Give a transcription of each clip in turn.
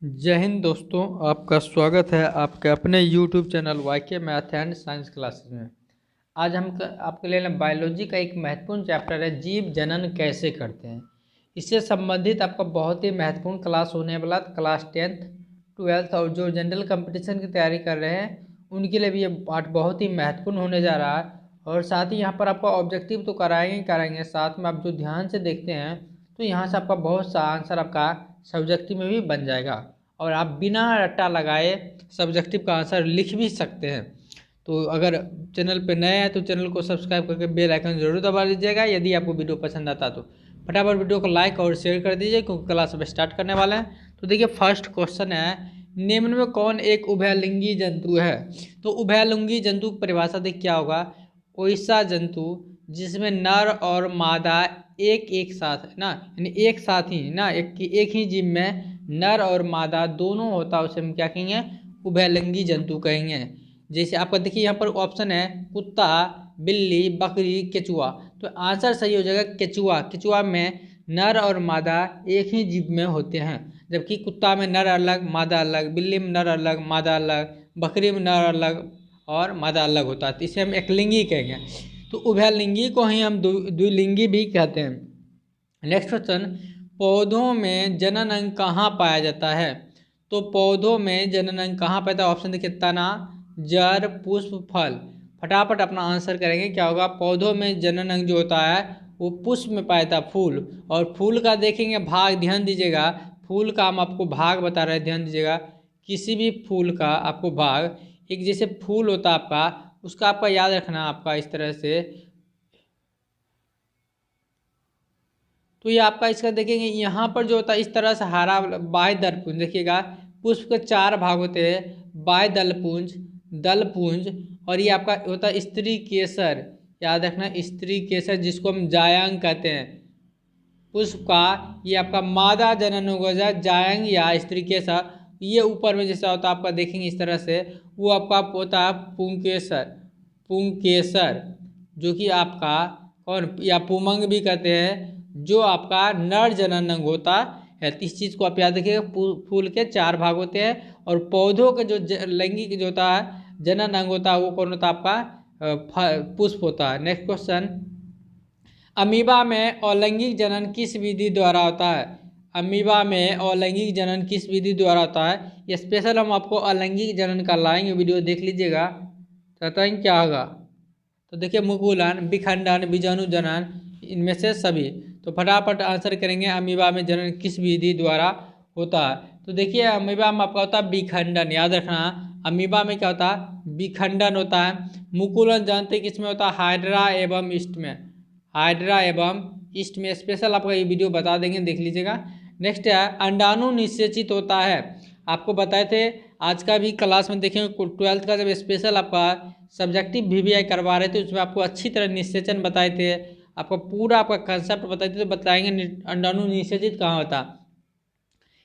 जय हिंद दोस्तों, आपका स्वागत है आपके अपने YouTube channel Y K math and science classes में। आज हम आपके लिए बायोलॉजी का एक महत्वपूर्ण चैप्टर है, जीव जनन कैसे करते हैं। इससे संबंधित आपका बहुत ही महत्वपूर्ण क्लास होने वाला क्लास 10th 12th और जो जनरल कंपटीशन की तैयारी कर रहे हैं उनके लिए भी ये पार्ट बहुत ही महत्वपूर्ण होने जा रहा है। और साथ ही यहाँ पर आपका ऑब्जेक्टिव तो कराएंगे, साथ में आप जो ध्यान से देखते हैं तो यहाँ से आपका बहुत सा आंसर आपका सब्जेक्टिव में भी बन जाएगा और आप बिना रट्टा लगाए सब्जेक्टिव का आंसर लिख भी सकते हैं। तो अगर चैनल पे नए हैं तो चैनल को सब्सक्राइब करके बेल आइकन जरूर दबा दीजिएगा। यदि आपको वीडियो पसंद आता तो फटाफट वीडियो को लाइक और शेयर कर दीजिए क्योंकि क्लास अब स्टार्ट करने वाले हैं। तो देखिए फर्स्ट क्वेश्चन है, निम्न में कौन एक उभयलिंगी जंतु है। तो उभयलिंगी जंतु की परिभाषा देखिए क्या होगा, वैसा जंतु जिसमें नर और मादा एक एक साथ है ना, यानी एक साथ ही ना, एक ही जीव में नर और मादा दोनों होता है, उसे हम क्या कहेंगे, उभयलिंगी जंतु कहेंगे। जैसे आपका देखिए यहाँ पर ऑप्शन है कुत्ता, बिल्ली, बकरी, केचुआ। तो आंसर सही हो जाएगा केचुआ। केचुआ में नर और मादा एक ही जीव में होते हैं, जबकि कुत्ता में नर अलग मादा अलग, बिल्ली में नर अलग मादा अलग, बकरी में नर अलग और मादा अलग होता है। तो इसे हम एकलिंगी कहेंगे। तो उभयलिंगी को ही हम द्विलिंगी भी कहते हैं। नेक्स्ट क्वेश्चन, पौधों में जनन अंग कहाँ पाया जाता है। तो पौधों में जनन अंग कहाँ पाया जाता है, ऑप्शन देखिए तना, जड़, पुष्प, फल। फटाफट अपना आंसर करेंगे क्या होगा। पौधों में जनन अंग जो होता है वो पुष्प में पाया जाता है, फूल। और फूल का देखेंगे भाग, ध्यान दीजिएगा, फूल का हम आपको भाग बता रहे हैं, ध्यान दीजिएगा। किसी भी फूल का आपको भाग, एक जैसे फूल होता है आपका, उसका आपका याद रखना आपका इस तरह से। तो ये आपका इसका देखेंगे यहाँ पर जो होता है इस तरह से हरा बाह्य दलपुंज देखिएगा। पुष्प के चार भाग होते हैं, बाह्य दलपुंज, दलपुंज और ये आपका होता है स्त्री केसर। याद रखना स्त्री केसर, जिसको हम जायांग कहते हैं। पुष्प का ये आपका मादा जनन होगा जायंग या स्त्री केसर। ये ऊपर में जैसा होता है आपका देखेंगे इस तरह से, वो आपका होता है पुंकेसर। पुंकेसर जो कि आपका कौन, या पुमंग भी कहते हैं, जो आपका नर जनन अंग होता है। तो इस चीज़ को आप याद रखिएगा। फूल के चार भाग होते हैं और पौधों के जो लैंगिक जो होता है जनन अंग होता है वो कौन होता है आपका, पुष्प होता है। नेक्स्ट क्वेश्चन, अमीबा में अलैंगिक जनन किस विधि द्वारा होता है। अमीबा में अलैंगिक जनन किस विधि द्वारा होता है, ये स्पेशल हम आपको अलैंगिक जनन का लाएंगे, वीडियो देख लीजिएगा बताएंगे क्या होगा। तो देखिए मुकुलन, विखंडन, बीजाणु जनन, इनमें से सभी। तो फटाफट आंसर करेंगे अमीबा में जनन किस विधि द्वारा होता है। तो देखिए अमीबा में आपका होता है विखंडन, याद रखना। अमीबा में क्या होता है, विखंडन होता है। मुकुलन जानते किस में होता है, हाइड्रा एवं ईस्ट में। हाइड्रा एवं ईस्ट में स्पेशल आपका ये वीडियो बता देंगे, देख लीजिएगा। नेक्स्ट है अंडाणु निषेचित होता है। आपको बताए थे आज का भी क्लास में देखेंगे, 12th का जब स्पेशल आपका सब्जेक्टिव वीवीआई करवा रहे थे उसमें आपको अच्छी तरह निषेचन बताए थे, आपको पूरा आपका कंसेप्ट बताए थे। तो बताएंगे अंडाणु निषेचित कहाँ होता,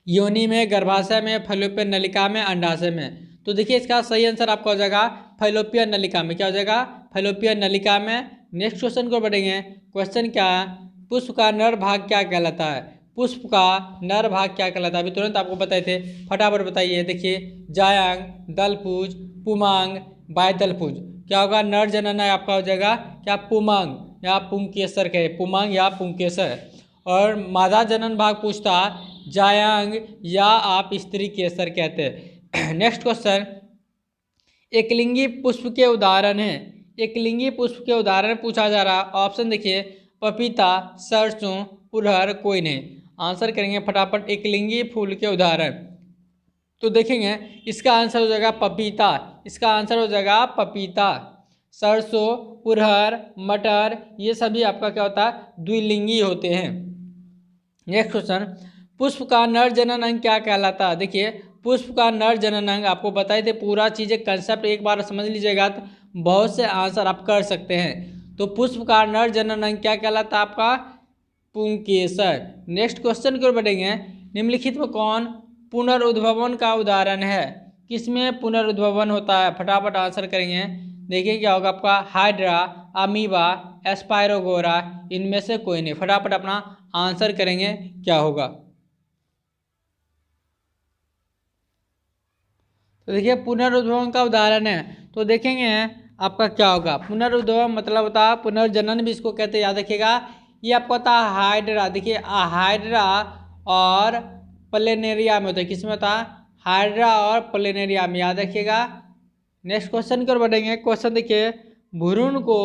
योनि में, गर्भाशय में, फैलोपियन नलिका में, अंडाशय में। तो देखिए इसका सही आंसर आपका हो जाएगा फैलोपियन नलिका में। क्या हो जाएगा, फैलोपियन नलिका में। नेक्स्ट क्वेश्चन को बढ़ेंगे। क्वेश्चन क्या है, पुष्प का नर भाग क्या कहलाता है। पुष्प का नर भाग क्या कहलाता है, अभी तुरंत आपको बताए थे, फटाफट बताइए। देखिए जायांग, दलपुज, पुमांग, बायदलपुज। क्या होगा, नर जनन है आपका हो जाएगा क्या, पुमांग या पुंकेसर कहे, पुमांग या पुंकेसर। और मादा जनन भाग पूछता जायांग या आप स्त्री केसर कहते हैं। नेक्स्ट क्वेश्चन, एकलिंगी पुष्प के उदाहरण हैं। एकलिंगी पुष्प के उदाहरण पूछा जा रहा है। ऑप्शन देखिए पपीता, सरसों, उड़हर, कोई नहीं। आंसर करेंगे फटाफट एकलिंगी फूल के उदाहरण। तो देखेंगे इसका आंसर हो जाएगा पपीता। इसका आंसर हो जाएगा पपीता। सरसों, उड़हर, मटर ये सभी आपका क्या होता है, द्विलिंगी होते हैं। नेक्स्ट क्वेश्चन, पुष्प का नर जनन अंग क्या कहलाता है। देखिए पुष्प का नर जनन अंग आपको बताए थे, पूरा चीज़ें कंसेप्ट एक बार समझ लीजिएगा तो बहुत से आंसर आप कर सकते हैं। तो पुष्प का नर जनन अंग क्या कहलाता है आपका, पुंकेसर। नेक्स्ट क्वेश्चन की ओर बढ़ेंगे। निम्नलिखित में कौन पुनरुद्भवन का उदाहरण है। किसमें पुनरुद्भवन होता है, फटाफट आंसर करेंगे। देखिए क्या होगा आपका, हाइड्रा, अमीबा, एस्पायरोगोरा, इनमें से कोई नहीं। फटाफट अपना आंसर करेंगे क्या होगा। तो देखिए पुनरुद्भव का उदाहरण है, तो देखेंगे आपका क्या होगा। पुनरुद्भव मतलब होता है पुनर्जनन भी इसको कहते हैं, याद रखिएगा। ये आपको होता है हाइड्रा। देखिए हाइड्रा और प्लेनेरिया में होता है, किसमें होता है? हाइड्रा और प्लेनेरिया में, याद रखिएगा। नेक्स्ट क्वेश्चन की ओर बढ़ेंगे। क्वेश्चन देखिए, भ्रूण को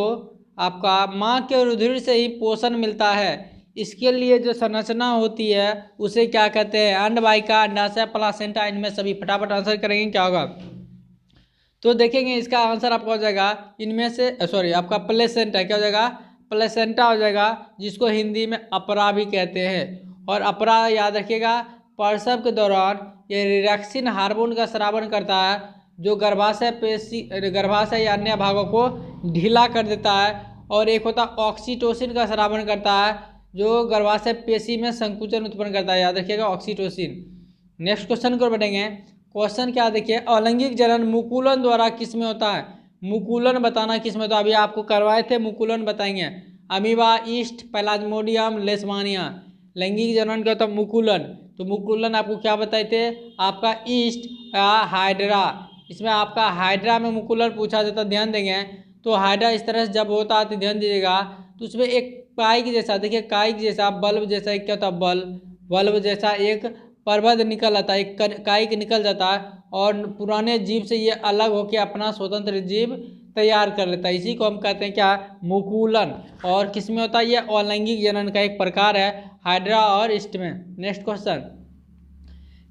आपका माँ के रुधिर से ही पोषण मिलता है, इसके लिए जो संरचना होती है उसे क्या कहते हैं? अंडवाहिका, अंडाशय, प्लासेंटा, इनमें सभी। फटाफट आंसर करेंगे, क्या होगा? तो देखेंगे इसका आंसर आपका हो जाएगा इनमें से, सॉरी आपका प्लेसेंटा। क्या हो जाएगा? प्लेसेंटा हो जाएगा, जिसको हिंदी में अपरा भी कहते हैं। और अपरा याद रखिएगा, प्रसव के दौरान ये रिलैक्सिन हार्मोन का स्रावन करता है, जो गर्भाशय या अन्य भागों को ढीला कर देता है। और एक होता ऑक्सीटोसिन का स्रावन करता है, जो गर्भाशय पेशी में संकुचन उत्पन्न करता है, याद रखिएगा ऑक्सीटोसिन। नेक्स्ट क्वेश्चन को बढ़ेंगे। क्वेश्चन क्या देखिए, अलैंगिक जनन मुकुलन द्वारा किस में होता है? मुकुलन बताना किस में होता है? अभी आपको करवाए थे, मुकुलन बताएंगे। Amoeba, east, Plasmodium, लेशमानिया। लैंगिक जनन का होता है मुकुलन, तो मुकुलन आपको क्या बताए थे? आपका ईस्ट या हाइड्रा। इसमें आपका हाइड्रा में मुकुलन पूछा जाता, ध्यान देंगे। तो हाइड्रा इस तरह से जब होता है तो ध्यान दीजिएगा, तो उसमें एक काइक जैसा, देखिए काइक जैसा, बल्ब जैसा, एक क्या होता है? बल्ब जैसा एक प्रबंध निकल आता है, एक काइक निकल जाता है, और पुराने जीव से ये अलग होकर अपना स्वतंत्र जीव तैयार कर लेता है। इसी को हम कहते हैं क्या? मुकुलन। और किस में होता है? ये अलैंगिक जनन का एक प्रकार है, हाइड्रा और ईस्ट में। नेक्स्ट क्वेश्चन,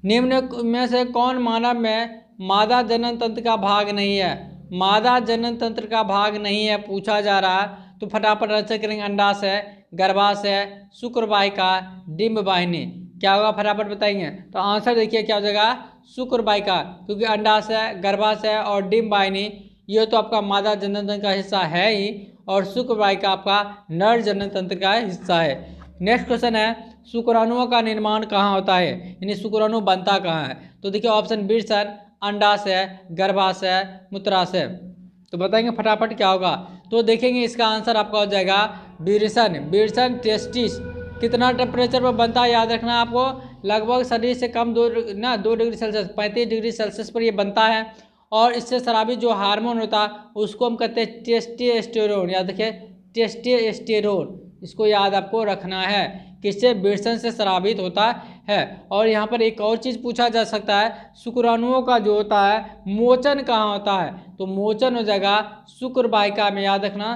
निम्न में से कौन मानव में मादा जनन तंत्र का भाग नहीं है? मादा जनन तंत्र का भाग नहीं है पूछा जा रहा है, तो फटाफट आंसर करेंगे। अंडाशय, गर्भाशय, शुक्रवाहिका, डिंब वाहिनी। क्या होगा फटाफट बताएंगे? तो आंसर देखिए क्या हो जाएगा? शुक्रवाहिका, क्योंकि अंडाशय, गर्भाशय और डिंब वाहिनी ये तो आपका मादा जनन तंत्र का हिस्सा है ही, और शुक्रवाहिका आपका नर जनन तंत्र का हिस्सा है। नेक्स्ट क्वेश्चन है, शुक्राणुओं का निर्माण कहाँ होता है, यानी शुक्राणु बनता कहाँ है? तो देखिए ऑप्शन विरसन, अंडाशय, गर्भाशय, मूत्राशय। तो बताएंगे फटाफट क्या होगा? तो देखेंगे इसका आंसर आपका हो जाएगा विरसन टेस्टिस। कितना टेम्परेचर पर बनता है याद रखना है आपको? लगभग शरीर से कम 2 डिग्री सेल्सियस, 35 डिग्री सेल्सियस पर ये बनता है। और इससे स्रावित जो हार्मोन होता है उसको हम कहते हैं टेस्टोस्टेरोन। याद रखिए, टेस्टोस्टेरोन, इसको याद आपको रखना है। किससे? विरसन से स्रावित होता है। और यहाँ पर एक और चीज़ पूछा जा सकता है, शुक्राणुओं का जो होता है मोचन कहाँ होता है? तो मोचन हो जाएगा शुक्रवाहिका में, याद रखना।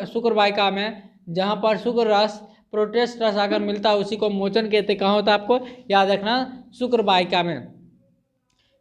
शुक्रवाहिका में जहाँ पर शुक्र रस, प्रोटेस्ट रस आकर मिलता है उसी को मोचन कहते हैं। कहाँ होता है आपको याद रखना? शुक्रवाहिका में।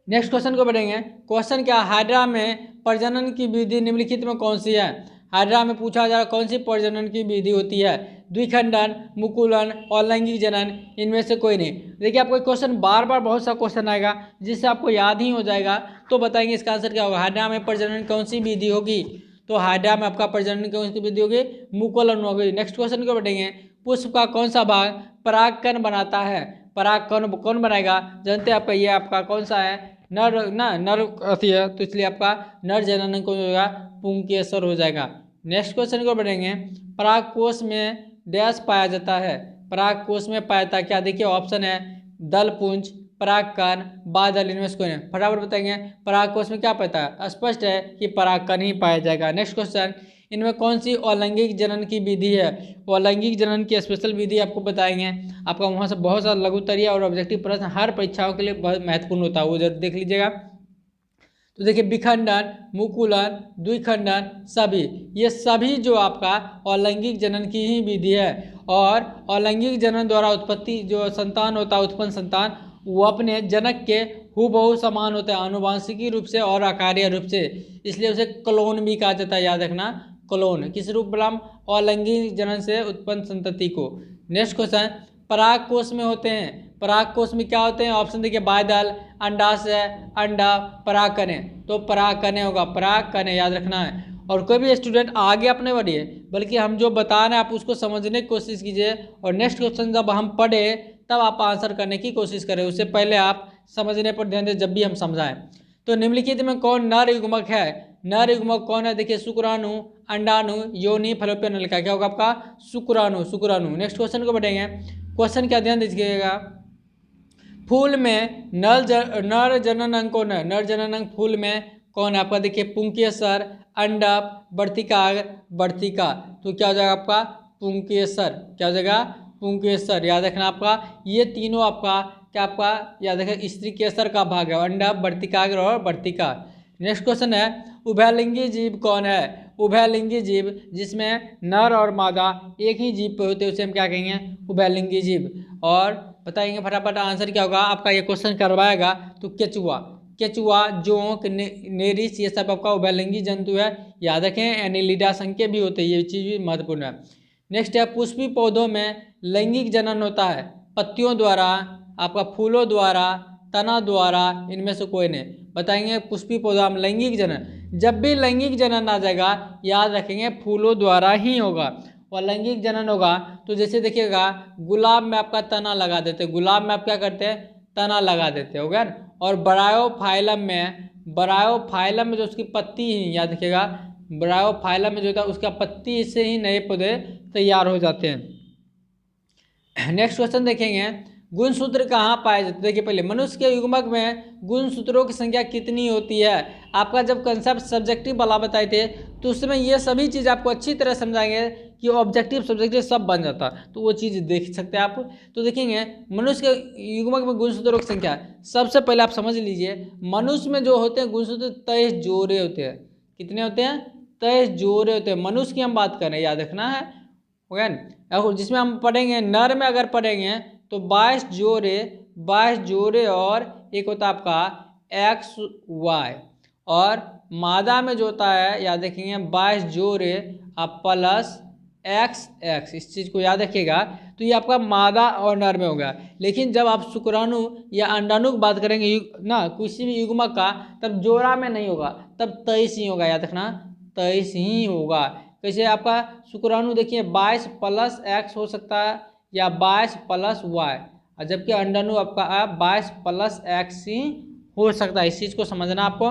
नेक्स्ट क्वेश्चन को बढ़ेंगे। क्वेश्चन क्या, हाइड्रा में प्रजनन की विधि निम्नलिखित में कौन सी है? हाइड्रा में पूछा जा रहा कौन सी प्रजनन की विधि होती है? द्विखंडन, मुकुलन और लैंगिक जनन, इनमें से कोई नहीं। देखिए आपको क्वेश्चन बार बार बहुत सा क्वेश्चन आएगा जिससे आपको याद ही हो जाएगा, तो बताएंगे इसका आंसर क्या होगा। हाइड्रा में प्रजनन कौन सी विधि होगी? तो हाइड्रा में आपका प्रजनन कौन सी विधि होगी? मुकुलन होगी। नेक्स्ट क्वेश्चन को बढ़ेंगे। पुष्प का कौन सा भाग परागकण बनाता है? परागकण कौन बनाएगा? जानते हैं आपका, ये आपका कौन सा है? नर अथी है, तो इसलिए आपका नर जनन कौन होगा? पुंकेसर हो जाएगा। नेक्स्ट क्वेश्चन को बढ़ेंगे। परागकोश में डैश पाया जाता है? परागकोश में पाया जाता है क्या? देखिए ऑप्शन है दलपुंज, परागकण, बादल, इनमें से कोई नहीं। फटाफट बताएंगे परागकोश में क्या पाता है? स्पष्ट है कि परागकण ही पाया जाएगा। नेक्स्ट क्वेश्चन, इनमें कौन सी अलैंगिक जनन की विधि है? अलैंगिक जनन की स्पेशल विधि आपको बताएंगे। आपका वहाँ से बहुत सारा लघुत्तरीय और ऑब्जेक्टिव प्रश्न हर परीक्षाओं के लिए बहुत महत्वपूर्ण होता है, वो जरूर देख लीजिएगा। तो देखिए विखंडन, मुकुलन, द्विखंडन, सभी, ये सभी जो आपका अलैंगिक जनन की ही विधि है। और अलैंगिक जनन द्वारा उत्पत्ति जो संतान होता है, उत्पन्न संतान, वो अपने जनक के हूबहू समान होता है, आनुवांशिकी रूप से और आकारीय रूप से, इसलिए उसे क्लोन भी कहा जाता है। याद रखना, क्लोन। किस रूप में? अलैंगिक जनन से उत्पन्न संतति को। नेक्स्ट क्वेश्चन, परागकोश में होते हैं, परागकोश में क्या होते हैं? ऑप्शन देखिए बादल, अंडाशय, अंडा, परागकण। तो परागकण होगा, परागकण याद रखना है। और कोई भी स्टूडेंट आगे अपने बढ़िए, बल्कि हम जो बता रहे हैं आप उसको समझने की कोशिश कीजिए, और नेक्स्ट क्वेश्चन जब हम पढ़े तब आप आंसर करने की कोशिश करें, उससे पहले आप समझने पर ध्यान दें जब भी हम समझाएं। तो निम्नलिखित में कौन नर युग्मक है? नर युग्मक कौन है? देखिए शुक्राणु, अंडाणु, योनि, फलोपियन नलिका। क्या होगा आपका? शुक्राणु। नेक्स्ट क्वेश्चन को बढ़ेंगे। क्वेश्चन क्या, ध्यान दीजिएगा। फूल में नर जनन अंग कौन है? नर जनन अंग फूल में कौन है आपका? देखिए पुंकेसर, अंडप, वर्तिकाग्र, वर्तिका। तो क्या हो जाएगा आपका? पुंकेसर। क्या हो जाएगा? पुंकेसर। याद रखना आपका ये तीनों आपका क्या आपका याद रखें स्त्री केसर का भाग है, अंडप, वर्तिकाग्र और वर्तिका। नेक्स्ट क्वेश्चन है उभयलिंगी जीव कौन है? उभयलिंगी जीव जिसमें नर और मादा एक ही जीव पे होते हैं उसे हम क्या कहेंगे? उभयलिंगी जीव। और बताएंगे फटाफट आंसर क्या होगा आपका? ये क्वेश्चन करवाएगा तो केचुआ। केचुआ, जोंक, नेरिस ये सब आपका उभयलिंगी जंतु है। याद रखें एनिलिडा संघ के भी होते हैं, ये चीज भी महत्वपूर्ण है। नेक्स्ट है पुष्पी पौधों में लैंगिक जनन होता है पत्तियों द्वारा, आपका फूलों द्वारा, तना द्वारा, इनमें से कोई नहीं। बताएंगे पुष्पी पौधा में लैंगिक जनन। जब भी लैंगिक जनन आ जाएगा याद रखेंगे फूलों द्वारा ही होगा। और लैंगिक जनन होगा तो जैसे देखिएगा गुलाब में आपका तना लगा देते, गुलाब में आप क्या करते हैं? तना लगा देते हो गया। और बरायोफाइलम में जो उसकी पत्ती ही याद रखिएगा, बरायोफाइलम में जो होता है उसका पत्ती से ही नए पौधे तैयार हो जाते हैं। नेक्स्ट क्वेश्चन देखेंगे गुणसूत्र कहाँ पाए जाते हैं? देखिए पहले मनुष्य के युग्मक में गुणसूत्रों की संख्या कितनी होती है? आपका जब कंसेप्ट सब्जेक्टिव वाला बताए थे तो उसमें ये सभी चीज़ आपको अच्छी तरह समझाएंगे कि ऑब्जेक्टिव सब्जेक्टिव सब बन जाता, तो वो चीज़ देख सकते हैं आप। तो देखेंगे मनुष्य के युग्मक में गुणसूत्रों की संख्या, सबसे पहले आप समझ लीजिए मनुष्य में जो होते हैं गुणसूत्र 23 जोड़े होते हैं। कितने होते हैं? 23 जोड़े होते हैं। मनुष्य की हम बात कर रहे हैं, याद रखना है हो गया ना। जिसमें हम पढ़ेंगे नर में अगर पढ़ेंगे तो 22 जोड़े और एक होता है आपका एक्स वाई। और मादा में जो होता है याद रखेंगे 22 जोड़े आप प्लस एक्स एक्स, इस चीज़ को याद रखिएगा। तो ये आपका मादा और नर में होगा। लेकिन जब आप शुक्राणु या अंडाणु की बात करेंगे ना किसी भी युग्मक का, तब जोड़ा में नहीं होगा, तब 23 ही होगा। याद रखना 23 ही होगा। कैसे आपका शुक्राणु देखिए 22 प्लस एक्स हो सकता है या 22 प्लस वाई, और जबकि अंडाणु आपका 22 प्लस एक्स ही हो सकता है। इस चीज़ को समझना आपको।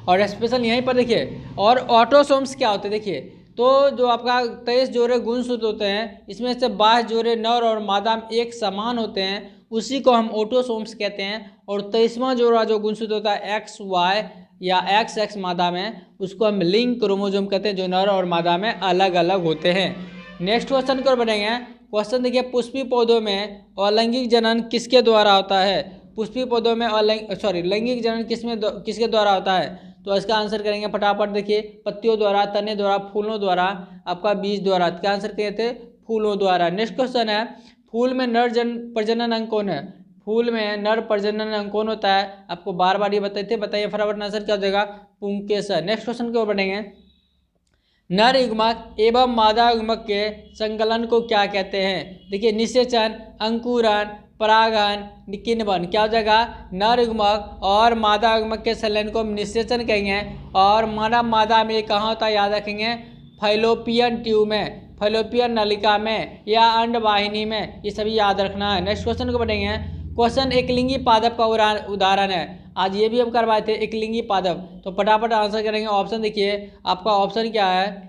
और स्पेशल यहीं पर देखिए और ऑटोसोम्स क्या होते हैं देखिए, तो जो आपका 23 जोड़े गुणसूत्र होते हैं इसमें से 22 जोड़े नर और मादा में एक समान होते हैं, उसी को हम ऑटोसोम्स कहते हैं। और 23वां जोड़ा जो गुणसूत्र होता है एक्स वाई या एक्स एक्स मादा में, उसको हम लिंक क्रोमोसोम कहते हैं, जो नर और मादा में अलग अलग होते हैं। नेक्स्ट क्वेश्चन को बढ़ेंगे। क्वेश्चन देखिए पुष्पी पौधों में अलैंगिक जनन किसके द्वारा होता है? पुष्पी पौधों में लैंगिक जनन किसके द्वारा होता है? तो इसका आंसर करेंगे फटाफट। देखिए पत्तियों द्वारा, तने द्वारा, फूलों द्वारा, आपका बीज द्वारा। क्या आंसर किए थे? फूलों द्वारा। नेक्स्ट क्वेश्चन है फूल में नर प्रजनन अंग कौन है? फूल में नर प्रजनन अंग कौन होता है? आपको बार बार ये बताइए फटाफट आंसर क्या हो जाएगा? पुंकेसर। नेक्स्ट क्वेश्चन की ओर बढ़ेंगे। नर युग्मक एवं मादा युग्मक के संकलन को क्या कहते हैं? देखिए निषेचन, अंकुरन, परागन, किण्वन। क्या हो जाएगा? नर युग्मक और मादा युग्मक के संलयन को हम निषेचन कहेंगे। और मादा में कहाँ होता है याद रखेंगे? फैलोपियन ट्यूब में, फैलोपियन नलिका में या अंडवाहिनी में, ये सभी याद रखना है। नेक्स्ट क्वेश्चन को बढ़ेंगे। क्वेश्चन एकलिंगी पादप का उदाहरण है, आज ये भी हम करवाए थे एकलिंगी पादप। तो फटाफट आंसर करेंगे। ऑप्शन देखिए आपका ऑप्शन क्या है?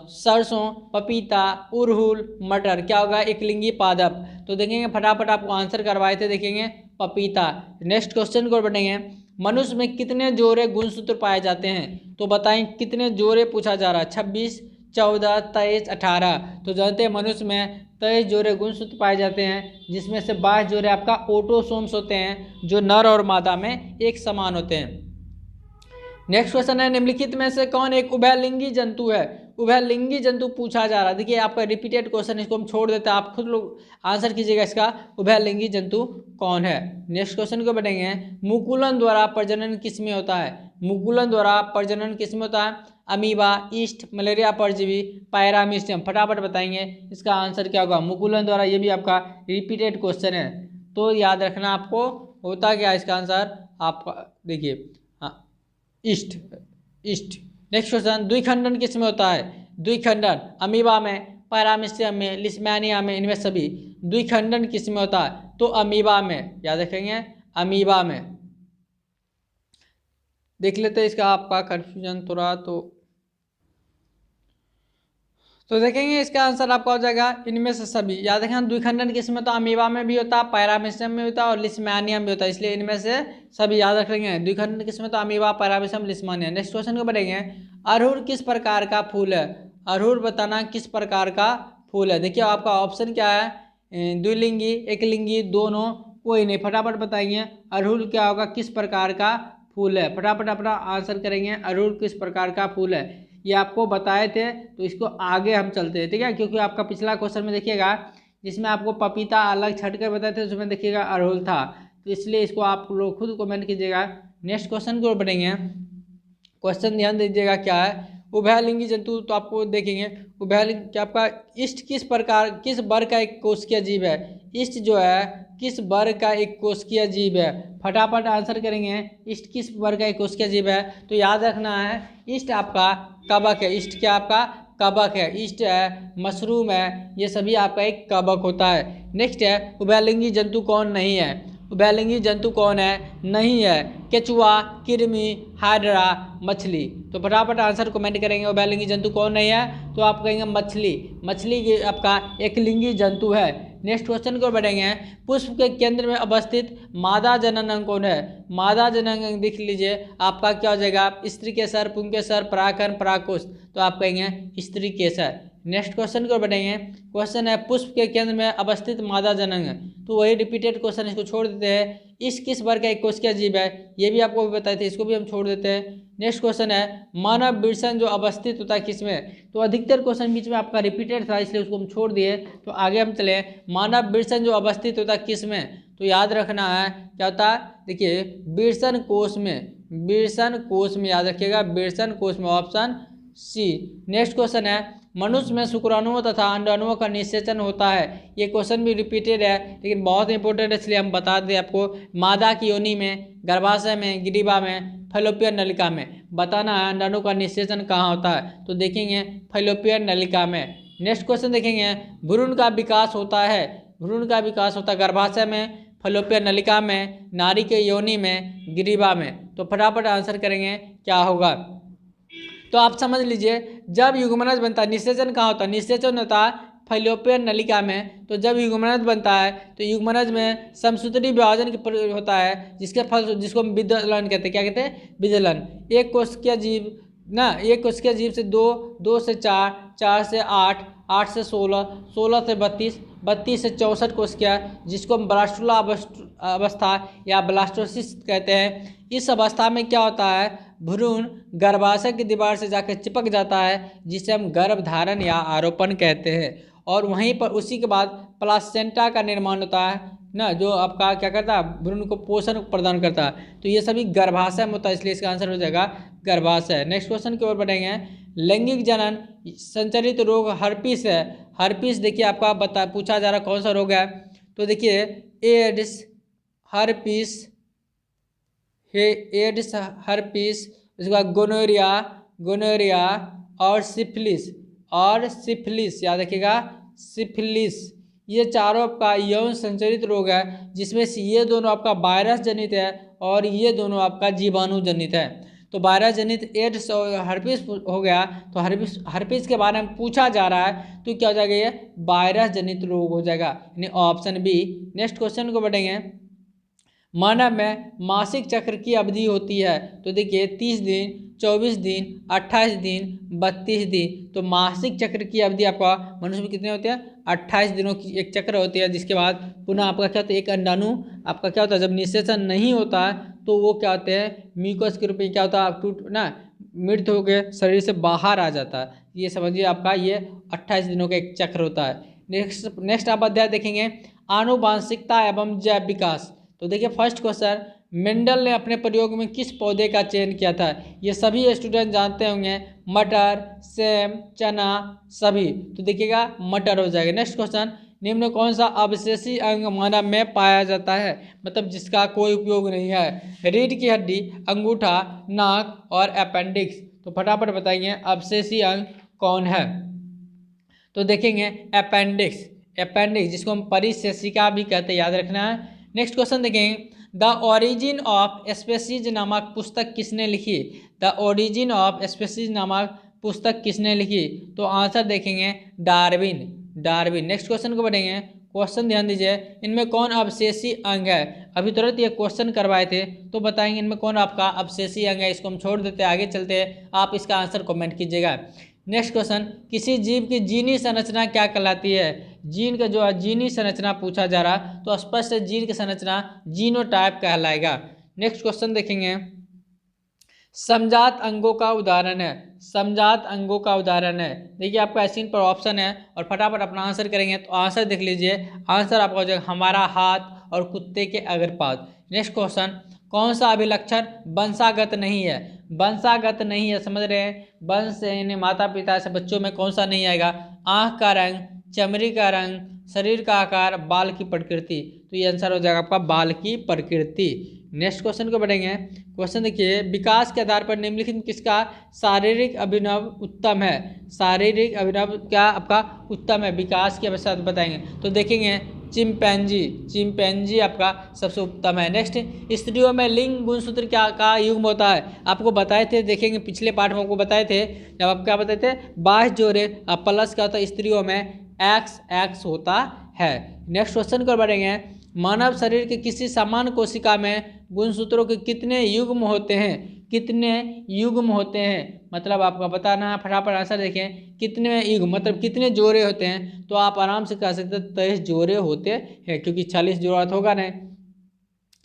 सरसों, पपीता, उड़हुल, मटर। क्या होगा? एकलिंगी पादप। तो देखेंगे फटाफट आपको आंसर करवाए थे, देखेंगे पपीता। नेक्स्ट क्वेश्चन को बढ़ेंगे। मनुष्य में कितने जोड़े गुणसूत्र पाए जाते हैं? तो बताएं कितने जोड़े पूछा जा रहा है? 26, 14, 23, 18। तो जानते हैं मनुष्य में 23 जोड़े गुणसूत्र पाए जाते हैं, जिसमें से 22 जोड़े आपका ऑटोसोम्स होते हैं, जो नर और मादा में एक समान होते हैं। नेक्स्ट क्वेश्चन है निम्नलिखित में से कौन एक उभयलिंगी जंतु है? उभयलिंगी जंतु पूछा जा रहा है। देखिए आपका रिपीटेड क्वेश्चन, इसको हम छोड़ देते हैं, आप खुद लोग आंसर कीजिएगा इसका उभयलिंगी जंतु कौन है। नेक्स्ट क्वेश्चन को बढ़ेंगे। मुकुलन द्वारा प्रजनन किसमें होता है? मुकुलन द्वारा प्रजनन किसमें होता है? अमीबा, ईस्ट, मलेरिया परजीवी, पैरामीशियम। फटाफट बताएंगे इसका आंसर क्या होगा? मुकुलन द्वारा। ये भी आपका रिपीटेड क्वेश्चन है, तो याद रखना आपको होता क्या इसका आंसर आपका। देखिए ईस्ट ईस्ट। नेक्स्ट क्वेश्चन द्विखंडन किसमें होता है? द्विखंडन अमीबा में, पैरामीशियम में, लिस्मैनिया में, इनमें सभी द्विखंडन किसमें होता है? तो अमीबा में। याद रखेंगे अमीबा में। देख लेते हैं इसका आपका कन्फ्यूजन थोड़ा। तो तो देखेंगे इसका आंसर आपका हो जाएगा इनमें से सभी। याद रखना द्विखंडन किसमें, तो अमीबा में भी होता है, पैरामीशियम में होता है और लिस्मानियम भी होता है, इसलिए इनमें से सभी याद रख लेंगे। द्विखंडन किसमें, तो अमीबा, पैरामीशियम, लिस्मानियम। नेक्स्ट क्वेश्चन को बढ़ेंगे। अरहुल किस प्रकार का फूल है? अरहुल बताना किस प्रकार का फूल है। देखिए आपका ऑप्शन क्या है, द्विलिंगी, एकलिंगी, दोनों, कोई नहीं। फटाफट बताइए अरहुल क्या होगा, किस प्रकार का फूल है। फटाफट अपना आंसर करेंगे। अरहुल किस प्रकार का फूल है, ये आपको बताए थे, तो इसको आगे हम चलते हैं, ठीक है। क्योंकि आपका पिछला क्वेश्चन में देखिएगा जिसमें आपको पपीता अलग छट कर बताए थे, उसमें देखिएगा अरहुल था, तो इसलिए इसको आप लोग खुद कमेंट कीजिएगा। नेक्स्ट क्वेश्चन को बढ़ेंगे। क्वेश्चन ध्यान दीजिएगा क्या है। उभयलिंगी जंतु, तो आपको देखेंगे उभयलिंग क्या आपका इष्ट किस प्रकार, किस वर्ग का एक कोशिकीय जीव है। इष्ट जो है किस वर्ग का एक कोशिकीय जीव है। फटाफट आंसर करेंगे इष्ट किस वर्ग का एक कोशिकीय जीव है। तो याद रखना है इष्ट आपका कवक है। इष्ट क्या आपका कवक है। इष्ट है, मशरूम है, ये सभी आपका एक कवक होता है। नेक्स्ट है उभयलिंगी जंतु कौन नहीं है। उभयलिंगी जंतु कौन है, नहीं है। केचुआ, कृमि, हाइड्रा, मछली। तो फटाफट आंसर कमेंट करेंगे उभयलिंगी जंतु कौन नहीं है, तो आप कहेंगे मछली। मछली आपका एकलिंगी जंतु है। नेक्स्ट क्वेश्चन को बढ़ेंगे। पुष्प के केंद्र में अवस्थित मादा जनन अंग कौन है। मादा जनन अंग देख लीजिए आपका क्या हो जाएगा, स्त्री केसर, पुंकेसर, परागकण, परागकोश। तो आप कहेंगे स्त्री केसर। नेक्स्ट क्वेश्चन को बढ़ेंगे। क्वेश्चन है पुष्प के केंद्र में अवस्थित मादा जनन अंग, तो वही रिपीटेड क्वेश्चन, इसको छोड़ देते हैं। इस किस वर्ग का एक कोशिकीय जीव है, ये भी आपको भी बताए थे, इसको भी हम छोड़ देते हैं। नेक्स्ट क्वेश्चन है मानव वृषण जो अवस्थित होता है किसमें। तो अधिकतर क्वेश्चन बीच में आपका रिपीटेड था, इसलिए उसको हम छोड़ दिए। तो आगे हम चले, मानव वृषण जो अवस्थित होता है किसमें, तो याद रखना है क्या होता है, देखिए वृषण कोश में। वृषण कोश में याद रखिएगा, वृषण कोश में, ऑप्शन सी। नेक्स्ट क्वेश्चन है मनुष्य में शुक्राणुओं तथा अंडाणुओं का निषेचन होता है। ये क्वेश्चन भी रिपीटेड है लेकिन बहुत इंपॉर्टेंट है, इसलिए हम बता दें आपको। मादा की योनि में, गर्भाशय में, ग्रीवा में, फैलोपियन नलिका में। बताना है अंडाणु का निषेचन कहाँ होता है, तो देखेंगे फैलोपियन नलिका में। नेक्स्ट क्वेश्चन देखेंगे भ्रूण का विकास होता है। भ्रूण का विकास होता है गर्भाशय में, फैलोपियन नलिका में, नारी के योनि में, ग्रीवा में। तो फटाफट आंसर करेंगे क्या होगा। तो आप समझ लीजिए जब युग्मनज बनता है, निषेचन कहाँ होता है, निषेचन होता है फैलोपियन नलिका में। तो जब युग्मनज बनता है तो युग्मनज में समसूत्री विभाजन होता है, जिसके फल जिसको हम विदलन कहते हैं। क्या कहते हैं, विदलन। एक कोशिकीय जीव ना, एक कोशिकीय जीव से 2, 2 से 4, 4 से 8, 8 से 16, 16 से 32, 32 से 64 कोशिका, जिसको हम ब्लास्टुला अवस्था या ब्लास्टोसिस कहते हैं। इस अवस्था में क्या होता है, भ्रूण गर्भाशय की दीवार से जाकर चिपक जाता है, जिसे हम गर्भधारण या आरोपण कहते हैं। और वहीं पर उसी के बाद प्लासेंटा का निर्माण होता है ना, जो आपका क्या करता है, भ्रूण को पोषण प्रदान करता है। तो ये सभी गर्भाशय में होता है, इसलिए इसका आंसर हो जाएगा गर्भाशय। नेक्स्ट क्वेश्चन की ओर बढ़ेंगे। लैंगिक जनन संचरित रोग हर्पीस है। हर्पीस देखिए आपका पूछा जा रहा कौन सा रोग है, तो देखिए एड्स, हर्पीस, एड्स, हर्पीस, उसके बाद गोनोरिया, गोनोरिया और सिफिलिस, और सिफिलिस याद रखिएगा, सिफिलिस। ये चारों आपका यौन संचरित रोग है, जिसमें से ये दोनों आपका वायरस जनित है और ये दोनों आपका जीवाणु जनित है। तो वायरस जनित एड्स और हर्पीस हो गया, तो हर्पीस के बारे में पूछा जा रहा है, तो क्या हो जाएगा, ये वायरस जनित रोग हो जाएगा, यानी ऑप्शन बी। नेक्स्ट क्वेश्चन को बढ़ेंगे। मानव में मासिक चक्र की अवधि होती है, तो देखिए 30 दिन, 24 दिन, 28 दिन, 32 दिन। तो मासिक चक्र की अवधि आपका मनुष्य में कितने होते हैं, 28 दिनों की एक चक्र होती है, जिसके बाद पुनः आपका क्या होता है, एक अंडाणु आपका क्या होता है, जब निषेचन नहीं होता है तो वो क्या होते हैं, म्यूकस के रूप में क्या होता है, टूट ना मृत होकर शरीर से बाहर आ जाता है। ये समझिए आपका ये 28 दिनों का एक चक्र होता है। नेक्स्ट आप अध्याय देखेंगे आनुवांशिकता एवं जैव विकास। तो देखिए फर्स्ट क्वेश्चन, मेंडल ने अपने प्रयोग में किस पौधे का चयन किया था। ये सभी स्टूडेंट जानते होंगे, मटर, सेम, चना, सभी। तो देखिएगा मटर हो जाएगा। नेक्स्ट क्वेश्चन, निम्न कौन सा अवशेषी अंग मानव में पाया जाता है, मतलब जिसका कोई उपयोग नहीं है। रीढ़ की हड्डी, अंगूठा, नाक और अपेंडिक्स। तो फटाफट बताइए अवशेषी अंग कौन है। तो देखेंगे अपेंडिक्स, अपेंडिक्स जिसको हम परिशेषिका भी कहते हैं, याद रखना है। नेक्स्ट क्वेश्चन देखेंगे, द ओरिजिन ऑफ स्पीसीज नामक पुस्तक किसने लिखी। द ओरिजिन ऑफ स्पीसीज नामक पुस्तक किसने लिखी? तो आंसर देखेंगे डार्विन। डार्विन। नेक्स्ट क्वेश्चन को बढ़ेंगे। क्वेश्चन ध्यान दीजिए, इनमें कौन अवशेषी अंग है? अभी तुरंत ये क्वेश्चन करवाए थे, तो बताएंगे इनमें कौन आपका अवशेषी अंग है। इसको हम छोड़ देते हैं, आगे चलते हैं, आप इसका आंसर कमेंट कीजिएगा। नेक्स्ट क्वेश्चन, किसी जीव की जीनी संरचना क्या कहलाती है? जीन का जो जीनी संरचना पूछा जा रहा, तो स्पष्ट जीन की संरचना जीनोटाइप कहलाएगा। नेक्स्ट क्वेश्चन देखेंगे, समजात अंगों का उदाहरण है। समजात अंगों का उदाहरण है, देखिए आपका स्क्रीन पर ऑप्शन है और फटाफट अपना आंसर करेंगे। तो आंसर देख लीजिए, आंसर आपका हो जाएगा हमारा हाथ और कुत्ते के अग्रपाद। नेक्स्ट क्वेश्चन, कौन सा अभिलक्षण वंशागत नहीं है? वंशागत नहीं है, समझ रहे हैं, वंश यानी माता पिता से बच्चों में कौन सा नहीं आएगा? आँख का रंग, चमड़ी का रंग, शरीर का आकार, बाल की प्रकृति। तो ये आंसर हो जाएगा आपका बाल की प्रकृति। नेक्स्ट क्वेश्चन को बढ़ेंगे। क्वेश्चन देखिए, विकास के आधार पर निम्नलिखित में किसका शारीरिक अभिनव उत्तम है? शारीरिक अभिनव क्या आपका उत्तम है? विकास के साथ बताएंगे तो देखेंगे चिंपैंजी। चिंपैंजी आपका सबसे उत्तम है। नेक्स्ट, स्त्रियों में लिंग गुणसूत्र क्या का युग्म होता है? आपको बताए थे, देखेंगे पिछले पार्ट में आपको बताए थे, जब आप क्या बताए थे, 22 जोड़े प्लस क्या होता है, स्त्रियों में XX होता है। नेक्स्ट क्वेश्चन को बढ़ेंगे, मानव शरीर के किसी समान कोशिका में गुणसूत्रों के कितने युग्म होते हैं? कितने युग्म होते हैं, मतलब आपका बताना है, फटाफट आंसर देखें, कितने युग्म मतलब कितने जोड़े होते हैं? तो आप आराम से कह सकते हैं 23 जोड़े होते हैं, क्योंकि 40 जोड़ा तो होगा नहीं।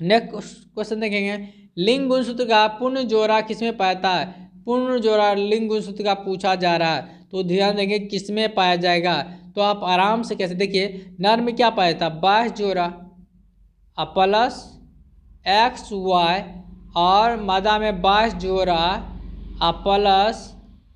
नेक्स्ट क्वेश्चन देखेंगे, लिंग गुणसूत्र का पूर्ण जोड़ा किसमें पाता है? पूर्ण जोड़ा लिंग गुणसूत्र का पूछा जा रहा है, तो ध्यान देंगे किसमें पाया जाएगा। तो आप आराम से कैसे देखिए, नर में क्या पाया था? 22 जोड़ा प्लस XY, और मादा में 22 जोड़ा प्लस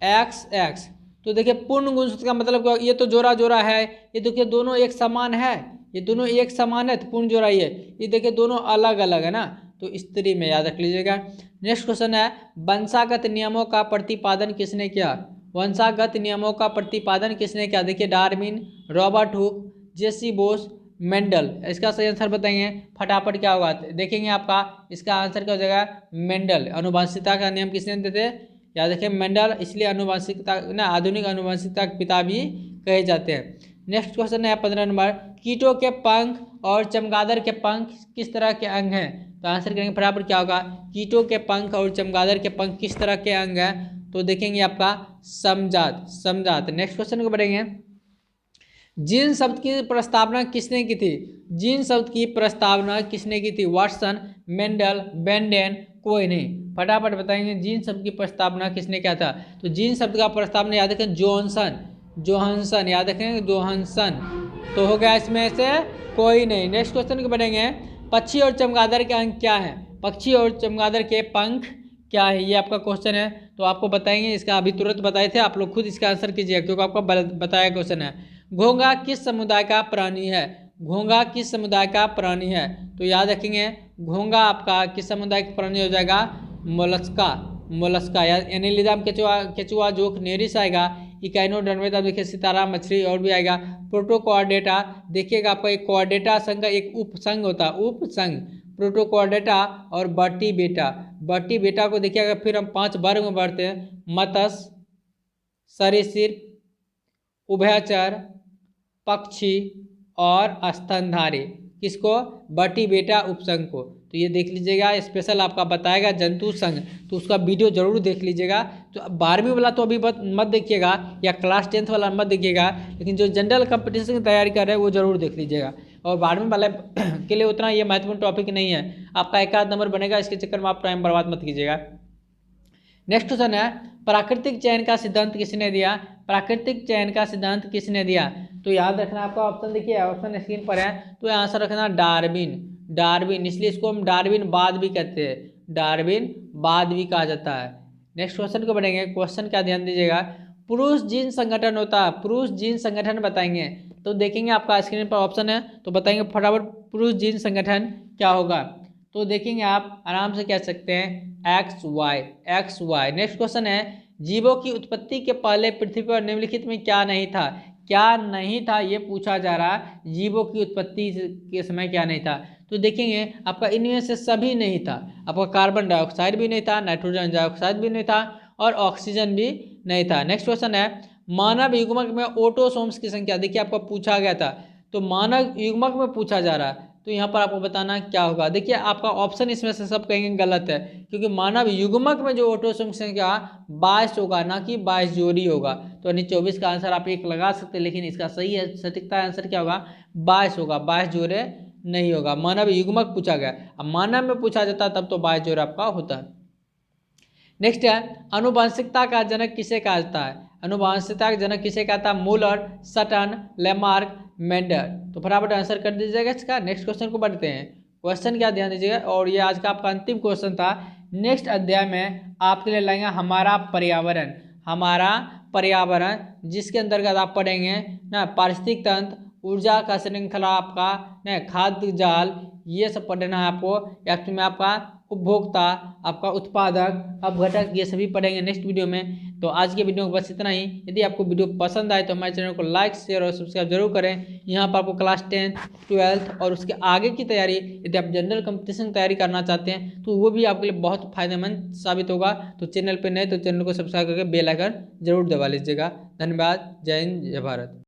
XX। तो देखिए पूर्ण गुणसूत्र का मतलब क्या? ये तो जोड़ा जोड़ा है, ये देखिए दोनों एक समान है, ये दोनों एक समान है, तो पूर्ण जोड़ा ये देखिए दोनों अलग अलग है ना, तो स्त्री में याद रख लीजिएगा। नेक्स्ट क्वेश्चन है, वंशागत नियमों का प्रतिपादन किसने किया? वंशागत नियमों का प्रतिपादन किसने किया? देखिए डार्विन, रॉबर्ट हुक, जेसी बोस, मेंडल। इसका सही आंसर बताएंगे फटाफट, क्या होगा देखेंगे आपका इसका आंसर क्या हो जाएगा? मेंडल। अनुवांशिकता का नियम किसने देते? याद रखें मेंडल, इसलिए अनुवांशिकता ना आधुनिक अनुवांशिकता के पिता भी कहे जाते हैं। नेक्स्ट क्वेश्चन है 15 नंबर, कीटों के पंख और चमगादड़ के पंख किस तरह के अंग हैं? तो आंसर करेंगे फटाफट, क्या होगा? कीटों के पंख और चमगादड़ के पंख किस तरह के अंग हैं? तो देखेंगे आपका समजात। समजात। नेक्स्ट क्वेश्चन को बढ़ेंगे, जीन शब्द की प्रस्तावना किसने की थी? जीन शब्द की प्रस्तावना किसने की थी? वाटसन, मेंडल, बेंडेन, कोई नहीं। फटाफट बताएंगे जीन शब्द की प्रस्तावना किसने किया था? तो जीन शब्द का प्रस्तावना याद रखें जोहानसन। जोहानसन याद रखें, जोहानसन। तो हो गया इसमें से कोई नहीं। नेक्स्ट क्वेश्चन को बढ़ेंगे, पक्षी और चमगादड़ के अंग क्या है? पक्षी और चमगादड़ के पंख क्या है, ये आपका क्वेश्चन है। तो आपको बताएंगे, इसका अभी तुरंत बताए थे, आप लोग खुद इसका आंसर कीजिएगा क्योंकि आपका बताया क्वेश्चन है। घोंघा किस समुदाय का प्राणी है? घोंघा किस समुदाय का प्राणी है? तो याद रखेंगे घोंघा आपका किस समुदाय का प्राणी हो जाएगा? मोलस्का। मोलस्का यानी एनिलिडम, केचुआ, केचुआ जोक, नेरिस आएगा, इकाइनोडर्मेटा देखिए सितारा मछली, और भी आएगा प्रोटोकॉर्डेटा। देखिएगा आपका एक कॉर्डेटा संघ का एक उपसंघ होता है, उपसंघ प्रोटोकॉर्डेटा और बर्टीबेटा। बर्टीबेटा को देखिएगा फिर हम 5 वर्ग में बढ़ते हैं, मत्स्य, सरीसृप, उभयचर, पक्षी और स्तनधारी। किसको? बर्टीबेटा उपसंघ को। तो ये देख लीजिएगा, स्पेशल आपका बताएगा जंतु संघ, तो उसका वीडियो जरूर देख लीजिएगा। तो 12वीं वाला तो अभी मत देखिएगा, या क्लास 10th वाला मत देखिएगा, लेकिन जो जनरल कंपटीशन की तैयारी कर रहे हैं वो जरूर देख लीजिएगा। और 12वीं वाले के लिए उतना ये महत्वपूर्ण टॉपिक नहीं है, आपका 1 आध नंबर बनेगा, इसके चक्कर में आप टाइम बर्बाद मत कीजिएगा। नेक्स्ट क्वेश्चन है, प्राकृतिक चयन का सिद्धांत किसने दिया? प्राकृतिक चयन का सिद्धांत किसने दिया? तो याद रखना आपका ऑप्शन देखिए, ऑप्शन स्क्रीन पर है, तो आंसर रखना डार्विन। डार्विन, इसलिए इसको हम डार्विनवाद भी कहते हैं, डार्विनवाद भी कहा जाता है। नेक्स्ट क्वेश्चन को बढ़ेंगे। क्वेश्चन क्या ध्यान दीजिएगा, पुरुष जीन संगठन होता है, पुरुष जीन संगठन बताएंगे। तो देखेंगे आपका स्क्रीन पर ऑप्शन है, तो बताएंगे फटाफट पुरुष जीन संगठन क्या होगा। तो देखेंगे आप आराम से कह सकते हैं XY, XY। नेक्स्ट क्वेश्चन है, जीवों की उत्पत्ति के पहले पृथ्वी पर निम्नलिखित में क्या नहीं था? क्या नहीं था ये पूछा जा रहा है, जीवों की उत्पत्ति के समय क्या नहीं था? तो देखेंगे आपका इनमें से सभी नहीं था, आपका कार्बन डाइऑक्साइड भी नहीं था, नाइट्रोजन डाइऑक्साइड भी नहीं था, और ऑक्सीजन भी नहीं था। नेक्स्ट क्वेश्चन है मानव युग्मक में ऑटोसोम्स की संख्या, देखिए आपको पूछा गया था तो मानव युग्मक में पूछा जा रहा है तो यहाँ पर आपको बताना क्या होगा। देखिए आपका ऑप्शन इसमें से सब कहेंगे गलत है, क्योंकि मानव युग्मक में जो ऑटोसोम की संख्या 22 होगा, ना कि 22 जोड़ी होगा। तो यानी 24 का आंसर आप एक लगा सकते हैं, लेकिन इसका सही है सटीकता आंसर क्या होगा, 22 होगा, 22 जोड़े नहीं होगा। मानव युग्मक पूछा गया, अब मानव में पूछा जाता तब तो 22 जोड़े आपका होता है। नेक्स्ट है अनुवांशिकता का जनक किसे कहा जाता है, अनुवांशिकता का जनक किसे कहता है, मूलर, सटन, लेमार्क, मेंडल। तो फटाफट आंसर कर दीजिएगा इसका। नेक्स्ट क्वेश्चन को बढ़ते हैं। क्वेश्चन क्या ध्यान दीजिएगा, और ये आज का आपका अंतिम क्वेश्चन था। नेक्स्ट अध्याय में आपके लिए लाएंगे हमारा पर्यावरण, हमारा पर्यावरण, जिसके अंतर्गत आप पढ़ेंगे ना पारिस्थितिक तंत्र, ऊर्जा का श्रृंखला, आपका ना खाद्य जाल, ये सब पढ़ना है आपको। या में आपका उपभोक्ता, आपका उत्पादक, अपघटक, ये सभी पढ़ेंगे नेक्स्ट वीडियो में। तो आज के वीडियो में बस इतना ही। यदि आपको वीडियो पसंद आए तो हमारे चैनल को लाइक, शेयर और सब्सक्राइब जरूर करें। यहाँ पर आपको क्लास 10, 12 और उसके आगे की तैयारी, यदि आप जनरल कंपटीशन की तैयारी करना चाहते हैं तो वो भी आपके लिए बहुत फायदेमंद साबित होगा। तो चैनल पर नए तो चैनल को सब्सक्राइब करके बेल आइकन जरूर दबा लीजिएगा। धन्यवाद। जय हिंद, जय भारत।